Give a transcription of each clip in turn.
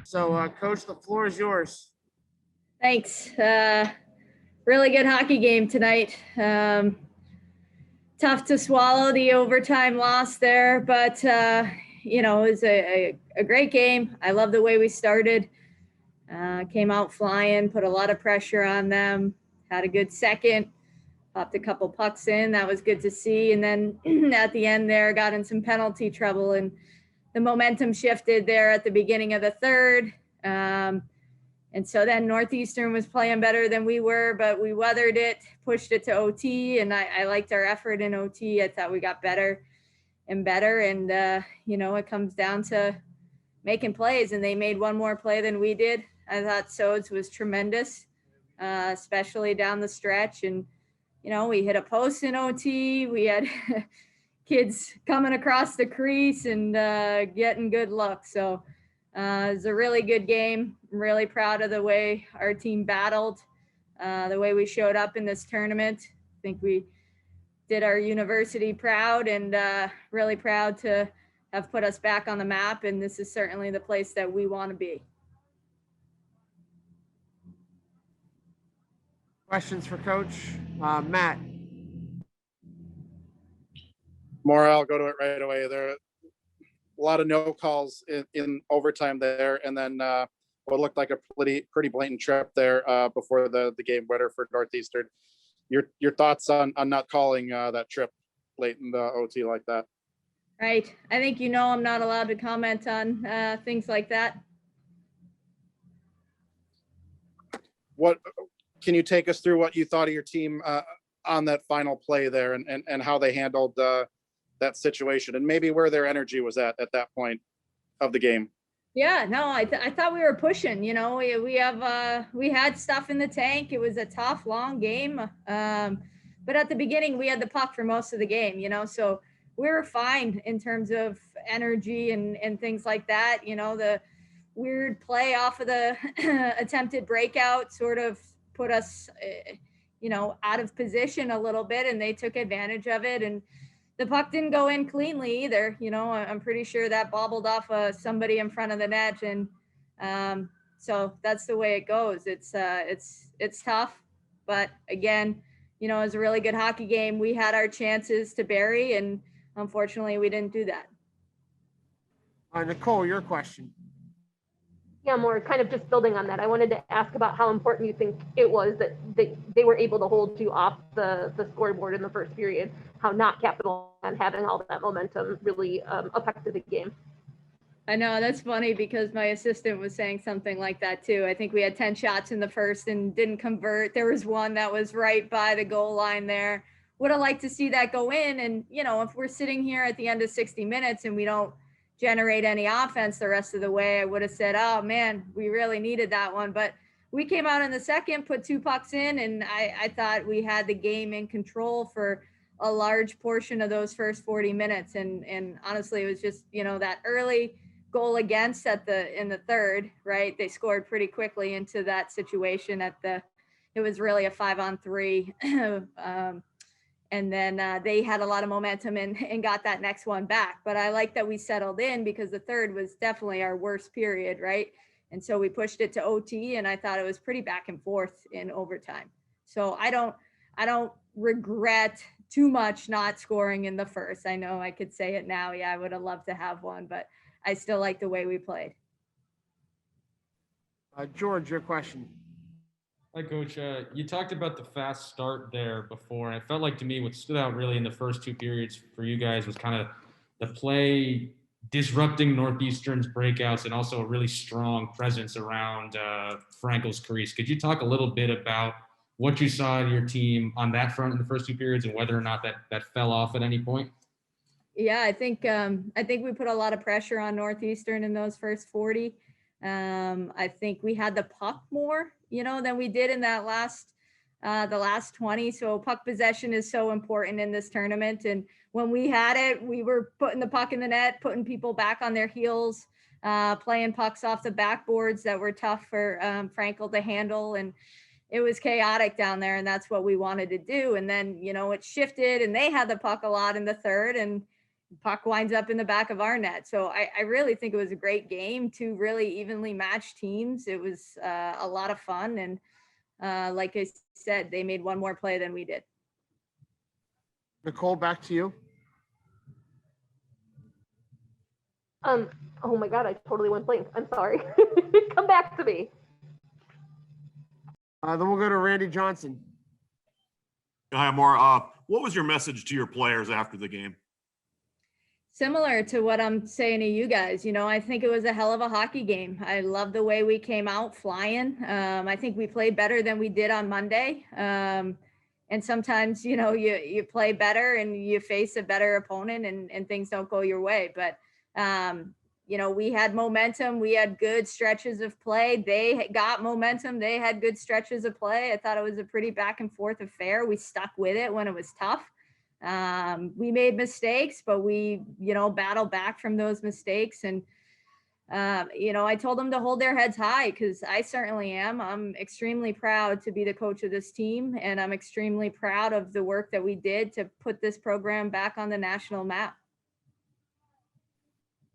So, Coach, the floor is yours. Thanks. Really good hockey game tonight. Tough to swallow the overtime loss there, but it was a great game. I love the way we started. Came out flying, put a lot of pressure on them, had a good second, popped a couple pucks in. That was good to see. And then at the end there, got in some penalty trouble, and the momentum shifted there at the beginning of the third. And so then Northeastern was playing better than we were, but we weathered it, pushed it to OT, and I liked our effort in OT. I thought we got better and better. And, it comes down to making plays, and they made one more play than we did. I thought Sodes was tremendous, especially down the stretch. And, we hit a post in OT. We had kids coming across the crease and getting good luck. So it was a really good game. I'm really proud of the way our team battled, the way we showed up in this tournament. I think we did our university proud, and really proud to have put us back on the map. And this is certainly the place that we want to be. Questions for Coach? Matt. Maura, I'll go to it right away. There are a lot of no calls in overtime there, and then what looked like a pretty blatant trip there before the game winner for Northeastern. Your thoughts on not calling that trip late in the OT like that? Right. I think I'm not allowed to comment on things like that. What can you take us through what you thought of your team on that final play there, and how they handled that situation, and maybe where their energy was at that point of the game? Yeah, no, I thought we were pushing. We had stuff in the tank. It was a tough, long game, but at the beginning we had the puck for most of the game. So we were fine in terms of energy and things like that. The weird play off of the attempted breakout sort of put us, out of position a little bit, and they took advantage of it. And the puck didn't go in cleanly either. I'm pretty sure that bobbled off somebody in front of the net. And so that's the way it goes. It's tough, but again, it was a really good hockey game. We had our chances to bury, and unfortunately we didn't do that. Nicole, your question. Yeah, more kind of just building on that. I wanted to ask about how important you think it was that they were able to hold you off the scoreboard in the first period, how not capital and having all that momentum really affected the game. I know, that's funny because my assistant was saying something like that too. I think we had 10 shots in the first and didn't convert. There was one that was right by the goal line there. Would have liked to see that go in. And, if we're sitting here at the end of 60 minutes and we don't generate any offense the rest of the way, I would have said, oh man, we really needed that one. But we came out in the second, put 2 pucks in, and I thought we had the game in control for a large portion of those first 40 minutes. And honestly, it was just, that early goal against in the third, right? They scored pretty quickly into that situation it was really a 5-on-3. And then they had a lot of momentum and got that next one back. But I like that we settled in because the third was definitely our worst period, right? And so we pushed it to OT, and I thought it was pretty back and forth in overtime. So I don't regret too much not scoring in the first. I know I could say it now. Yeah, I would have loved to have one, but I still like the way we played. George, your question. Hi, Coach. You talked about the fast start there before, and it felt like to me what stood out really in the first 2 periods for you guys was kind of the play disrupting Northeastern's breakouts and also a really strong presence around Frankel's crease. Could you talk a little bit about what you saw in your team on that front in the first 2 periods and whether or not that fell off at any point? Yeah, I think we put a lot of pressure on Northeastern in those first 40. I think we had the puck more, than we did in that the last 20. So puck possession is so important in this tournament. And when we had it, we were putting the puck in the net, putting people back on their heels, playing pucks off the backboards that were tough for Frankel to handle. And it was chaotic down there, and that's what we wanted to do. And then, it shifted, and they had the puck a lot in the third. And puck winds up in the back of our net. So I really think it was a great game, two really evenly matched teams. It was a lot of fun. And like I said, they made one more play than we did. Nicole, back to you. Oh my God, I totally went blank. I'm sorry. Come back to me. Then we'll go to Randy Johnson. Hi, Maura. What was your message to your players after the game? Similar to what I'm saying to you guys, I think it was a hell of a hockey game. I love the way we came out flying. I think we played better than we did on Monday. And sometimes, you play better and you face a better opponent and things don't go your way. But, we had momentum. We had good stretches of play. They got momentum. They had good stretches of play. I thought it was a pretty back and forth affair. We stuck with it when it was tough. We made mistakes, but we, battled back from those mistakes. And, I told them to hold their heads high because I certainly am. I'm extremely proud to be the coach of this team. And I'm extremely proud of the work that we did to put this program back on the national map.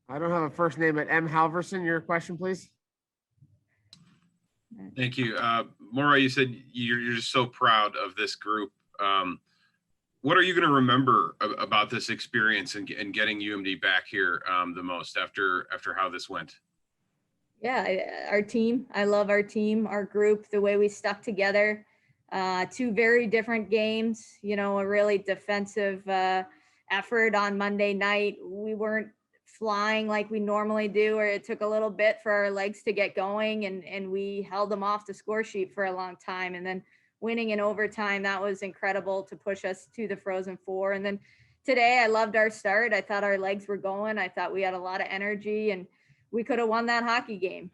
I don't have a first name, but M. Halverson, your question, please. Thank you. Maura, you said you're just so proud of this group. What are you going to remember about this experience and getting UMD back here the most after how this went? Yeah, our team. I love our team, our group, the way we stuck together. Two very different games, a really defensive effort on Monday night. We weren't flying like we normally do, or it took a little bit for our legs to get going, and we held them off the score sheet for a long time. And then winning in overtime, that was incredible to push us to the Frozen Four. And then today, I loved our start. I thought our legs were going. I thought we had a lot of energy, and we could have won that hockey game.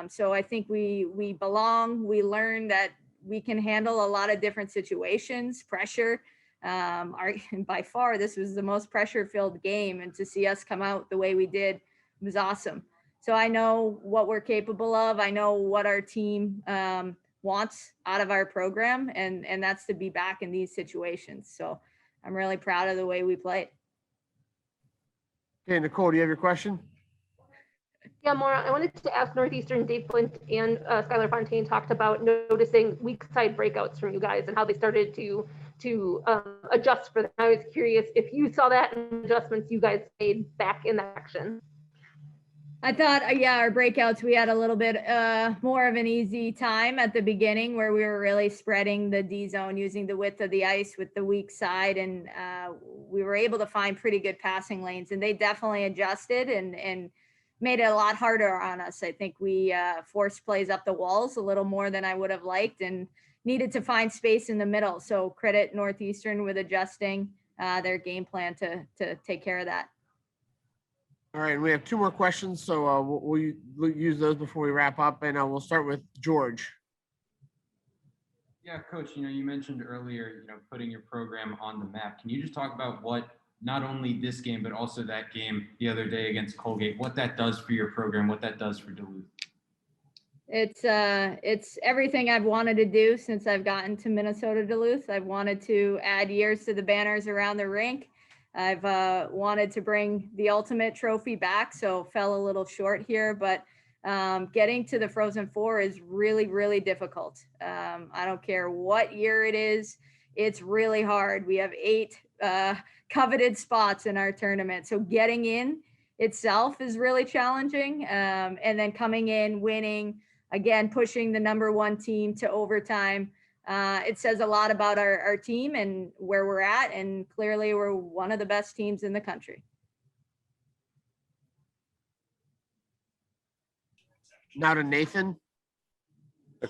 So I think we belong. We learned that we can handle a lot of different situations, pressure. By far, this was the most pressure-filled game, and to see us come out the way we did was awesome. So I know what we're capable of. I know what our team wants out of our program, and that's to be back in these situations. So I'm really proud of the way we played. Okay, Nicole, do you have your question? Yeah, Maura, I wanted to ask Northeastern. Dave Flint and Skylar Fontaine talked about noticing weak side breakouts from you guys and how they started to adjust for that. I was curious if you saw that and adjustments you guys made back in that action. I thought, our breakouts, we had a little bit more of an easy time at the beginning where we were really spreading the D zone, using the width of the ice with the weak side. And we were able to find pretty good passing lanes, and they definitely adjusted and made it a lot harder on us. I think we forced plays up the walls a little more than I would have liked and needed to find space in the middle. So credit Northeastern with adjusting their game plan to take care of that. All right, and we have two more questions, so we'll use those before we wrap up, and we'll start with George. Yeah, Coach, you mentioned earlier, putting your program on the map. Can you just talk about what not only this game, but also that game the other day against Colgate, what that does for your program, what that does for Duluth? It's everything I've wanted to do since I've gotten to Minnesota Duluth. I've wanted to add years to the banners around the rink. I've wanted to bring the ultimate trophy back, so fell a little short here, but getting to the Frozen Four is really, really difficult. I don't care what year it is. It's really hard. We have 8 coveted spots in our tournament. So getting in itself is really challenging. And then coming in, winning, again, pushing the #1 team to overtime. It says a lot about our team and where we're at. And clearly we're one of the best teams in the country. Now to Nathan.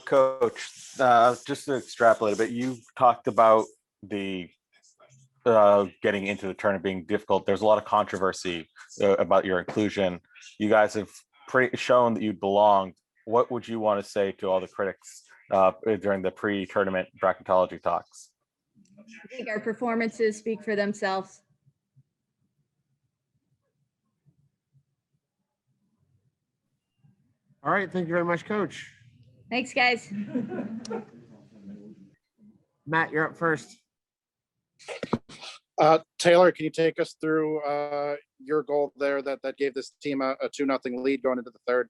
Coach, just to extrapolate a bit, you talked about the getting into the tournament being difficult. There's a lot of controversy about your inclusion. You guys have shown that you belong. What would you want to say to all the critics during the pre-tournament bracketology talks? I think our performances speak for themselves. All right, thank you very much, Coach. Thanks, guys. Matt, you're up first. Taylor, can you take us through your goal there that gave this team a 2-0 lead going into the third?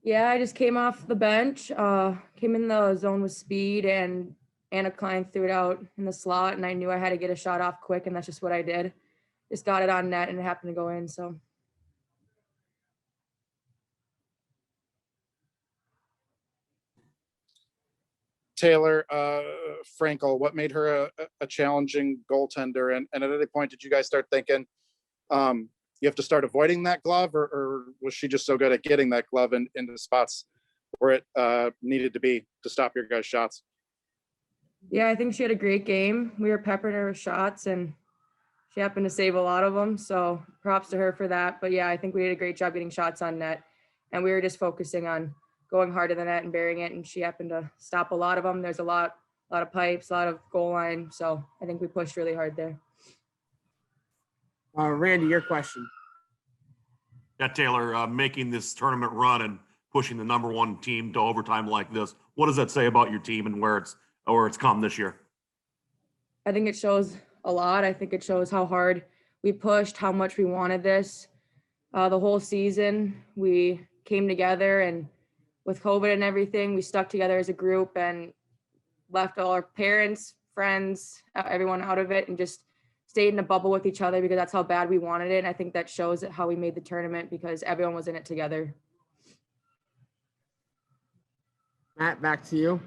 Yeah, I just came off the bench, came in the zone with speed, and Anna Klein threw it out in the slot, and I knew I had to get a shot off quick, and that's just what I did. Just got it on net, and it happened to go in, so. Taylor Frankel, what made her a challenging goaltender? And at any point, did you guys start thinking you have to start avoiding that glove, or was she just so good at getting that glove into the spots where it needed to be to stop your guys' shots? Yeah, I think she had a great game. We were peppering her with shots, and she happened to save a lot of them. So props to her for that. But yeah, I think we did a great job getting shots on net, and we were just focusing on going hard to the net and burying it. And she happened to stop a lot of them. There's a lot of pipes, a lot of goal line. So I think we pushed really hard there. Randy, your question. Yeah, Taylor, making this tournament run and pushing the #1 team to overtime like this, what does that say about your team and where it's come this year? I think it shows a lot. I think it shows how hard we pushed, how much we wanted this. The whole season, we came together, and with COVID and everything, we stuck together as a group and left all our parents, friends, everyone out of it, and just stayed in a bubble with each other because that's how bad we wanted it. And I think that shows how we made the tournament because everyone was in it together. Matt, back to you.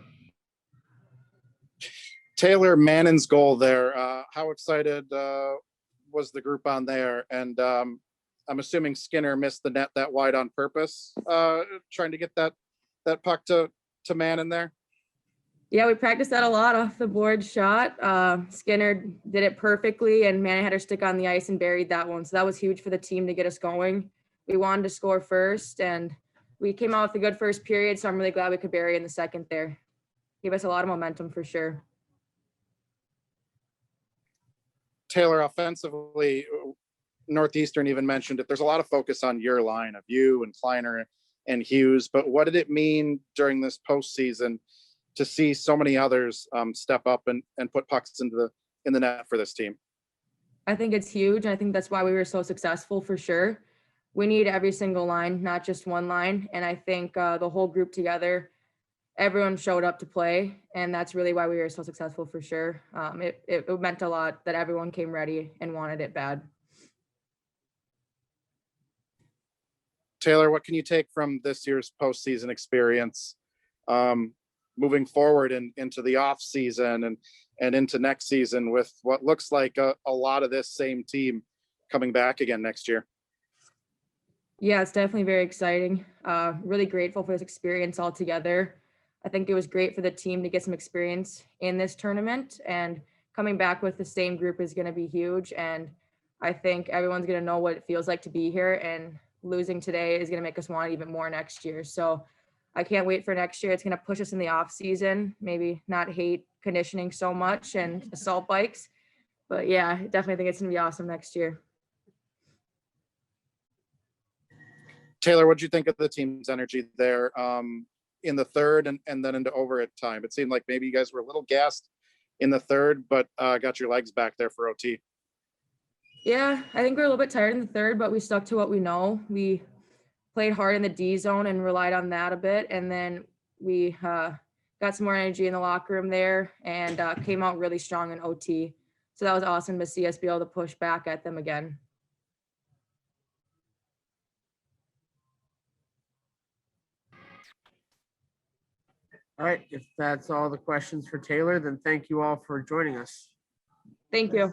Taylor Mannon's goal there. How excited was the group on there? And I'm assuming Skinner missed the net that wide on purpose, trying to get that puck to Mannon there. Yeah, we practiced that a lot off the board shot. Skinner did it perfectly, and Mannon had her stick on the ice and buried that one. So that was huge for the team to get us going. We wanted to score first, and we came out with a good first period, so I'm really glad we could bury in the second there. Gave us a lot of momentum for sure. Taylor, offensively, Northeastern even mentioned it. There's a lot of focus on your line of you and Kleiner and Hughes, but what did it mean during this postseason to see so many others step up and put pucks in the net for this team? I think it's huge, and I think that's why we were so successful for sure. We need every single line, not just one line, and I think the whole group together, everyone showed up to play, and that's really why we were so successful for sure. It meant a lot that everyone came ready and wanted it bad. Taylor, what can you take from this year's postseason experience moving forward and into the off season and into next season with what looks like a lot of this same team coming back again next year? Yeah, it's definitely very exciting. Really grateful for this experience altogether. I think it was great for the team to get some experience in this tournament, and coming back with the same group is going to be huge. And I think everyone's going to know what it feels like to be here, and losing today is going to make us want it even more next year. So I can't wait for next year. It's going to push us in the off season, maybe not hate conditioning so much and assault bikes, but yeah, I definitely think it's going to be awesome next year. Taylor, what do you think of the team's energy there in the third and then into overtime? It seemed like maybe you guys were a little gassed in the third, but got your legs back there for OT. Yeah, I think we're a little bit tired in the third, but we stuck to what we know. We played hard in the D zone and relied on that a bit. And then we got some more energy in the locker room there and came out really strong in OT. So that was awesome to see us be able to push back at them again. All right, if that's all the questions for Taylor, then thank you all for joining us. Thank you.